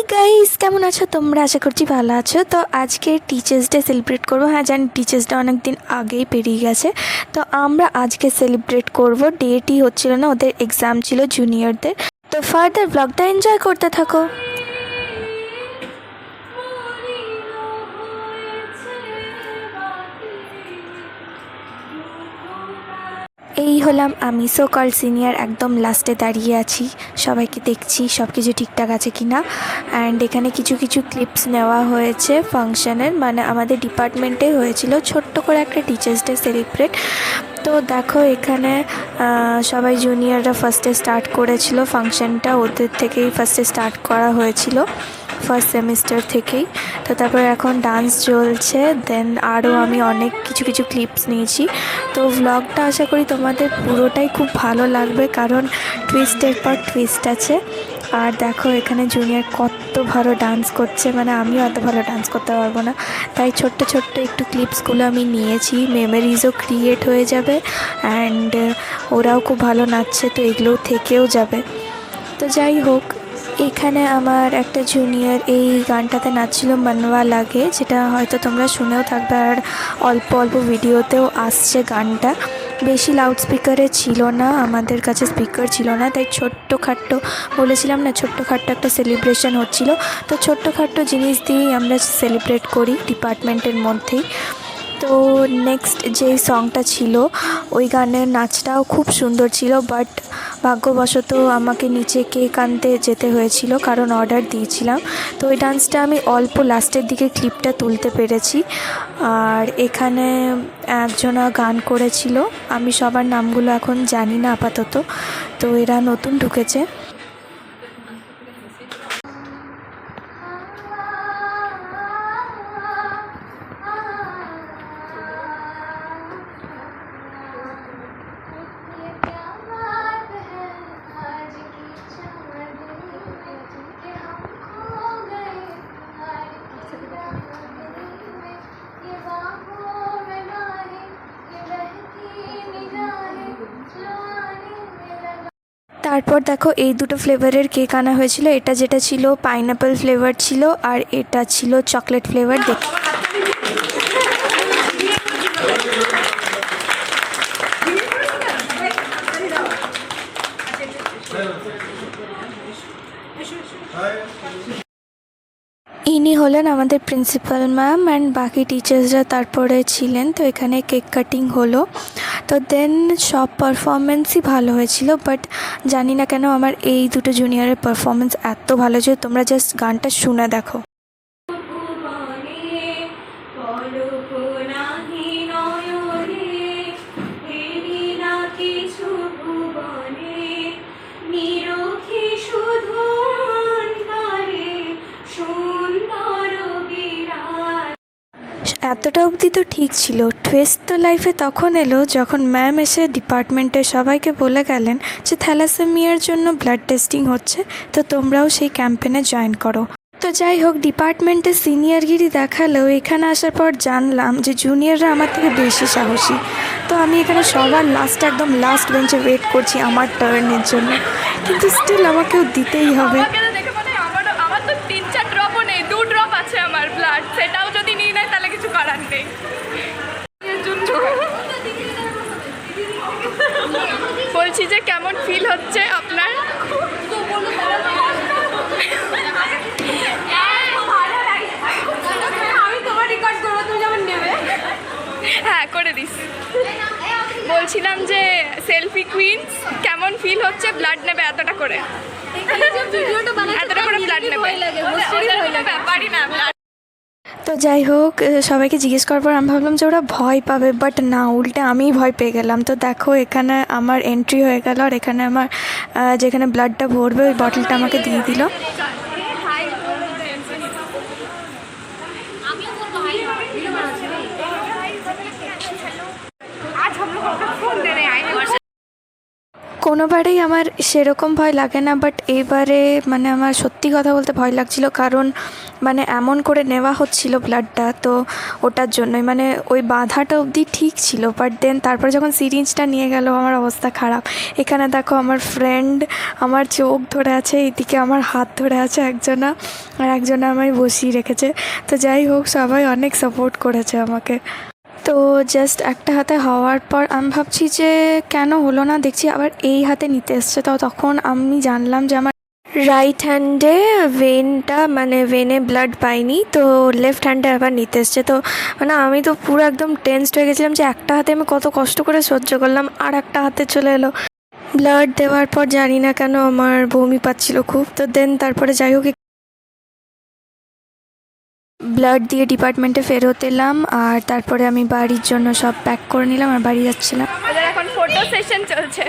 Guys, কেমন আছো তোমরা? আশা করছি ভালো আছো। তো আজকে টিচার্স ডে সেলিব্রেট করবো। হ্যাঁ জানি টিচার্স ডে অনেক দিন আগেই পেরিয়ে গেছে, তো আমরা আজকে সেলিব্রেট করব। ডেটই হচ্ছিল না, ওদের এক্সাম ছিল জুনিয়রদের। তো ফার্দার ব্লগটা এনজয় করতে থাকো। এই হলাম আমি, সো কল সিনিয়র, একদম লাস্টে দাঁড়িয়ে আছি, সবাইকে দেখছি সব কিছু ঠিকঠাক আছে কি না। অ্যান্ড এখানে কিছু কিছু ক্লিপস নেওয়া হয়েছে ফাংশনের, মানে আমাদের ডিপার্টমেন্টে হয়েছিল ছোট্ট করে একটা টিচার্স ডে সেলিব্রেট। তো দেখো এখানে সবাই জুনিয়ররা ফার্স্টে স্টার্ট করেছিল ফাংশনটা, ওদের থেকেই ফার্স্টে স্টার্ট করা হয়েছিল, ফার্স্ট সেমিস্টার থেকেই। তো তারপর এখন ডান্স চলছে, দেন আরও আমি অনেক কিছু কিছু ক্লিপস নিয়েছি। তো ভ্লগটা আশা করি তোমাদের পুরোটাই খুব ভালো লাগবে, কারণ টুইস্টের পর টুইস্ট আছে। আর দেখো এখানে জুনিয়র কত ভালো ডান্স করছে, মানে আমিও অত ভালো ডান্স করতে পারবো না, তাই ছোট্ট ছোট্ট একটু ক্লিপসগুলো আমি নিয়েছি, মেমোরিজও ক্রিয়েট হয়ে যাবে। অ্যান্ড ওরাও খুব ভালো নাচছে, তো এগুলোও থেকেও যাবে। তো যাই হোক, এখানে আমার একটা জুনিয়র এই গানটাতে নাচছিল মনওয়া লাগে, যেটা হয়তো তোমরা শুনেও থাকবে, আর অল্প অল্প ভিডিওতেও আসছে গানটা। বেশি লাউড স্পিকারে ছিল না, আমাদের কাছে স্পিকার ছিল না, তাই ছোট্টখাট্টো, বলেছিলাম না ছোট্টখাট্টো একটা সেলিব্রেশন হচ্ছিল। তো ছোট্টখাট্টো জিনিস দিয়েই আমরা সেলিব্রেট করি ডিপার্টমেন্টের মধ্যেই। তো নেক্সট যেই সংটা ছিল, ওই গানের নাচটাও খুব সুন্দর ছিল, বাট ভাগ্যবশত আমাকে নিচে কেক আনতে যেতে হয়েছিল, কারণ অর্ডার দিয়েছিলাম। তো ওই ডান্সটা আমি অল্প লাস্টের দিকে ক্লিপটা তুলতে পেরেছি। আর এখানে একজনা গান করেছিল, আমি সবার নামগুলো এখন জানি না আপাতত, তো এরা নতুন ঢুকেছে। তারপর দেখো এই দুটো ফ্লেভারের কেক আনা হয়েছিল, এটা যেটা ছিল পাইনঅ্যাপল ফ্লেভার ছিল, আর এটা ছিল চকলেট ফ্লেভার। ইনি হলেন আমাদের প্রিন্সিপাল ম্যাম, অ্যান্ড বাকি টিচার্সরা তারপরে ছিলেন। তো এখানে কেক কাটিং হলো। তো দেন সব পারফরমেন্সই ভালো হয়েছিল, বাট জানি না কেন আমার এই দুটো জুনিয়রের পারফরমেন্স এত ভালো ছিল, তোমরা জাস্ট গানটা শুনে দেখো। এতটা অবধি তো ঠিক ছিল, টুইস্ট তো লাইফে তখন এলো যখন ম্যাম এসে ডিপার্টমেন্টের সবাইকে বলে গেলেন যে থ্যালাসেমিয়ার জন্য ব্লাড টেস্টিং হচ্ছে, তো তোমরাও সেই ক্যাম্পেনে জয়েন করো। তো যাই হোক, ডিপার্টমেন্টের সিনিয়রগিরি দেখালেও এখানে আসার পর জানলাম যে জুনিয়ররা আমার থেকে বেশি সাহসী। তো আমি এখানে সবার লাস্টে, একদম লাস্ট বেঞ্চে ওয়েট করছি আমার টার্নের জন্য, কিন্তু স্টিল আমাকেও দিতেই হবে। সেটাও যদি নিয়ে নেয় তাহলে কিছু করার নেই। বলছি যে কেমন ফিল হচ্ছে আপনার? হ্যাঁ করে দিস। বলছিলাম যে সেলফি কুইন্স কেমন ফিল হচ্ছে, ব্লাড নেবে এতটা করে, এতটা করে ব্লাড নেবে, ব্যাপারই না ব্লাড। তো যাই হোক, সবাইকে জিজ্ঞেস করার পর আমি ভাবলাম যে ওরা ভয় পাবে, বাট না, উল্টে আমিই ভয় পেয়ে গেলাম। তো দেখো এখানে আমার এন্ট্রি হয়ে গেল, আর এখানে আমার যেখানে ব্লাডটা ভরবে ওই বটলটা আমাকে দিয়ে দিল। কোনোবারেই আমার সেরকম ভয় লাগে না, বাট এইবারে মানে আমার সত্যি কথা বলতে ভয় লাগছিল, কারণ মানে এমন করে নেওয়া হচ্ছিল ব্লাডটা, তো ওটার জন্যই মানে ওই বাঁধাটা অবধি ঠিক ছিল, বাট দেন তারপরে যখন সিরিঞ্জটা নিয়ে গেল আমার অবস্থা খারাপ। এখানে দেখো আমার ফ্রেন্ড আমার চোখ ধরে আছে, এইদিকে আমার হাত ধরে আছে একজনা, আর একজনা আমায় বসিয়ে রেখেছে। তো যাই হোক, সবাই অনেক সাপোর্ট করেছে আমাকে। তো জাস্ট একটা হাতে হওয়ার পর আমি ভাবছি যে কেন হলো না, দেখছি আবার এই হাতে নিতে এসছে। তো তখন আমি জানলাম যে আমার রাইট হ্যান্ডে ভেনে ব্লাড পাইনি, তো লেফট হ্যান্ডে আবার নিতে এসছে। তো মানে আমি তো পুরো একদম টেন্সড হয়ে গেছিলাম যে একটা হাতে আমি কত কষ্ট করে সহ্য করলাম, আর একটা হাতে চলে এলো। ব্লাড দেওয়ার পর জানি না কেন আমার বমি পাচ্ছিল খুব। তো দেন তারপরে যাই হোক ব্লাড দিয়ে ডিপার্টমেন্টে ফেরত এলাম, আর তারপরে আমি বাড়ির জন্য সব প্যাক করে নিলাম আর বাড়ি যাচ্ছিলাম। ওদের এখন ফটো সেশন চলছে।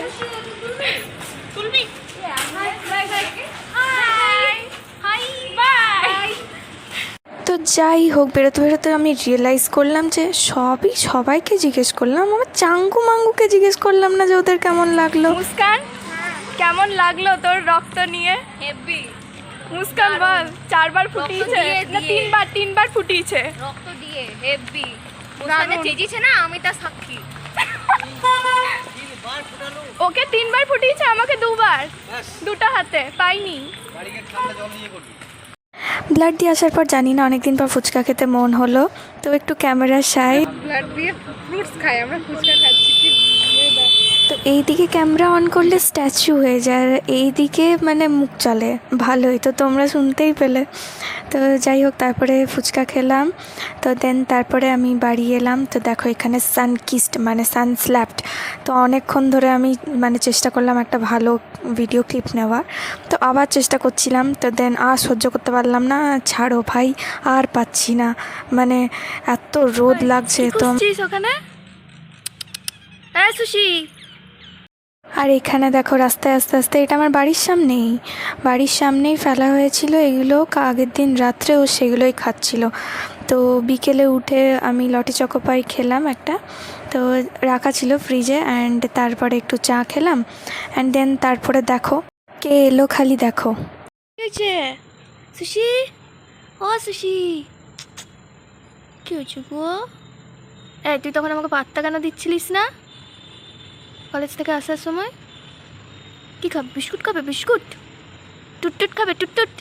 তো যাই হোক, বেরোতে বেরোতে আমি রিয়েলাইজ করলাম যে সবাইকে জিজ্ঞেস করলাম, আমার চাঙ্গু মাঙ্গুকে জিজ্ঞেস করলাম না যে ওদের কেমন লাগলো। মুস্কান, কেমন লাগলো তোর রক্ত নিয়ে? হেভি মুস্কান বল, 4 বার ফুটিয়েছে না 3 বার ফুটিয়েছে? রক্ত দিয়ে হেভি মুস্কানে চেঁচিয়েছে না, আমি তার সাক্ষী। ওকে 3 বার ফুটিয়েছে, আমাকে 2 বার, দুটো হাতে পাইনি। ব্লাড দিয়ে আসার পর জানি না অনেকদিন পর ফুচকা খেতে মন হলো, তো একটু ক্যামেরা শাই। ব্লাড দিয়ে ফ্রুটস খাই, আমরা ফুচকা খাচ্ছি। তো এইদিকে ক্যামেরা অন করলে স্ট্যাচু হয়ে যায়, আর এইদিকে মানে মুখ চলে ভালোই, তো তোমরা শুনতেই পেলে। তো যাই হোক, তারপরে ফুচকা খেলাম। তো দেন তারপরে আমি বাড়ি এলাম। তো দেখো এখানে সানকিস্ট মানে সানস্ল্যাপড। তো অনেকক্ষণ ধরে আমি মানে চেষ্টা করলাম একটা ভালো ভিডিও ক্লিপ নেওয়ার, তো আবার চেষ্টা করছিলাম। তো দেন আর সহ্য করতে পারলাম না, ছাড়ো ভাই, আর পাচ্ছি না, মানে এত রোদ লাগছে। তো ওখানে হ্যাঁ সুশি। আর এখানে দেখো রাস্তায় আস্তে আস্তে, এটা আমার বাড়ির সামনেই ফেলা হয়েছিল এগুলো, আগের দিন রাত্রেও সেগুলোই খাচ্ছিল। তো বিকেলে উঠে আমি লটি চকোপাই খেলাম একটা, তো রাখা ছিল ফ্রিজে, অ্যান্ড তারপরে একটু চা খেলাম, অ্যান্ড দেন তারপরে দেখো কে এলো, খালি দেখো। কি হয়েছে সুশি? ও সুশি, কি হয়েছে গো? তুই তখন আমাকে পাত্তা কেন দিচ্ছিলিস না কলেজ থেকে আসার সময়? কি খাবে? বিস্কুট খাবে? বিস্কুট টুটটুট খাবে? টুটটুট।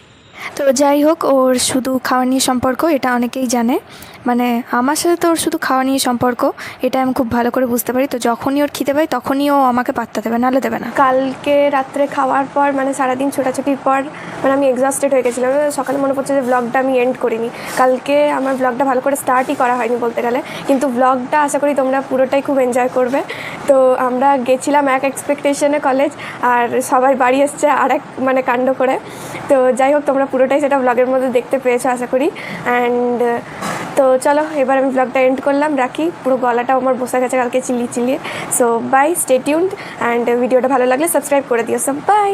তো যাই হোক, ওর শুধু খাওয়া নিয়ে সম্পর্ক, এটা অনেকেই জানে, মানে আমার সাথে তো ওর শুধু খাওয়া নিয়ে সম্পর্ক, এটা আমি খুব ভালো করে বুঝতে পারি। তো যখনই ওর খিদে পাই তখনই ও আমাকে পাত্তা দেবে, নাহলে দেবে না। কালকে রাত্রে খাওয়ার পর মানে সারাদিন ছোটাছুটির পর মানে আমি এক্সস্টেড হয়ে গেছিলাম। সকালে মনে পড়ছে যে ব্লগটা আমি এন্ড করিনি, কালকে আমার ব্লগটা ভালো করে স্টার্টই করা হয়নি বলতে গেলে, কিন্তু ব্লগটা আশা করি তোমরা পুরোটাই খুব এনজয় করবে। তো আমরা গেছিলাম এক এক্সপেকটেশনে কলেজ, আর সবাই বাড়ি এসছে আর এক মানে কাণ্ড করে। তো যাই হোক, তোমরা পুরোটাই সেটা ব্লগের মধ্যে দেখতে পেয়েছো আশা করি। অ্যান্ড তো চলো এবার আমি ব্লগটা এন্ড করলাম, রাখি, পুরো গলাটাও আমার বসে গেছে কালকে চিল্লিয়ে। So bye, stay tuned, and ভিডিওটা ভালো লাগলে সাবস্ক্রাইব করে দিও। So by.